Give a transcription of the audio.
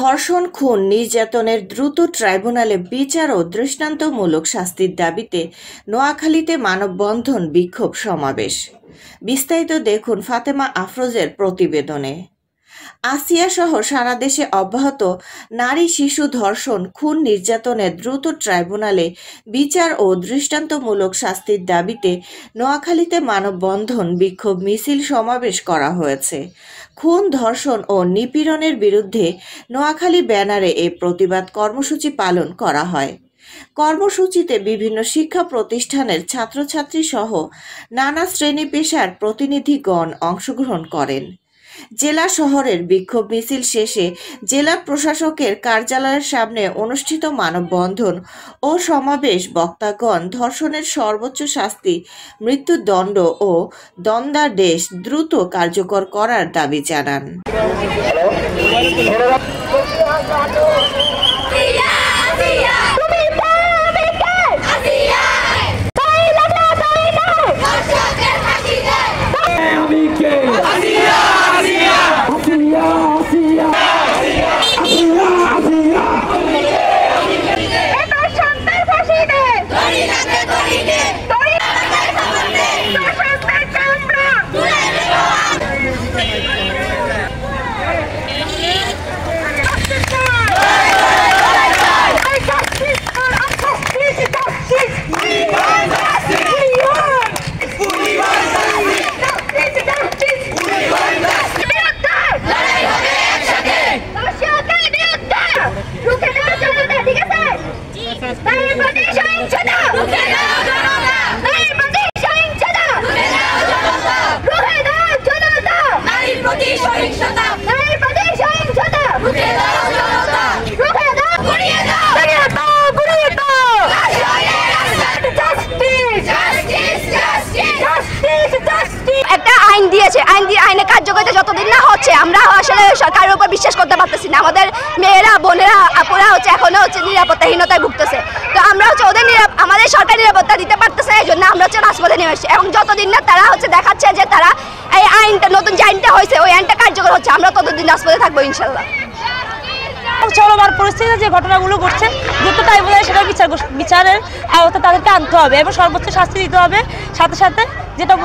ধর্ষণ, খুন, নির্যাতনের দ্রুত ট্রাইব্যুনালে বিচার ও দৃষ্টান্তমূলক শাস্তির দাবিতে নোয়াখালীতে মানববন্ধন, বিক্ষোভ সমাবেশ। বিস্তারিত দেখুন ফাতেমা আফরোজের প্রতিবেদনে। আসিয়া সহ সারা দেশে অব্যাহত নারী শিশু ধর্ষণ, খুন, নির্যাতনের দ্রুত ট্রাইব্যুনালে বিচার ও দৃষ্টান্তমূলক শাস্তির দাবিতে নোয়াখালীতে মানববন্ধন, বিক্ষোভ, মিছিল সমাবেশ করা হয়েছে। খুন, ধর্ষণ ও নিপীড়নের বিরুদ্ধে নোয়াখালী ব্যানারে এ প্রতিবাদ কর্মসূচি পালন করা হয়। কর্মসূচিতে বিভিন্ন শিক্ষা প্রতিষ্ঠানের ছাত্রছাত্রী সহ নানা শ্রেণী পেশার প্রতিনিধিগণ অংশগ্রহণ করেন। জেলা শহরের বিক্ষোভ মিছিল শেষে জেলা প্রশাসকের কার্যালয়ের সামনে অনুষ্ঠিত মানববন্ধন ও সমাবেশ বক্তাগণ ধর্ষণের সর্বোচ্চ শাস্তি মৃত্যুদণ্ড ও দণ্ডাদেশ দ্রুত কার্যকর করার দাবি জানান। আইনে কার্যকরিতা যতদিন না হচ্ছে আমরা আসলে সরকারের উপর বিশ্বাস করতে পারতেছি না। আমাদের মেয়েরা, বোনেরা, আপুরা এখনো নিরাপত্তাহীনতায় ভুগতেছে। তো আমরা ওদের আমাদের সরকার নিরাপত্তা দিতে পারতেছে, এই জন্য আমরা রাজপথে নেমে এসেছি। এবং যতদিন না তারা দেখাচ্ছে যে তারা এই আইনটা, নতুন যে আইনটা হয়েছে ওই আইনটা কার্যকর হচ্ছে, আমরা ততদিন রাজপথে থাকবো ইনশাল্লাহ। চলমান পরিস্থিতিতে যে ঘটনাগুলো ঘটছে দ্রুত ট্রাইব্যুনালে সেটা বিচারের আওতায় তাদেরকে আনতে হবে এবং সর্বোচ্চ শাস্তি দিতে হবে। সাথে সাথে যেটা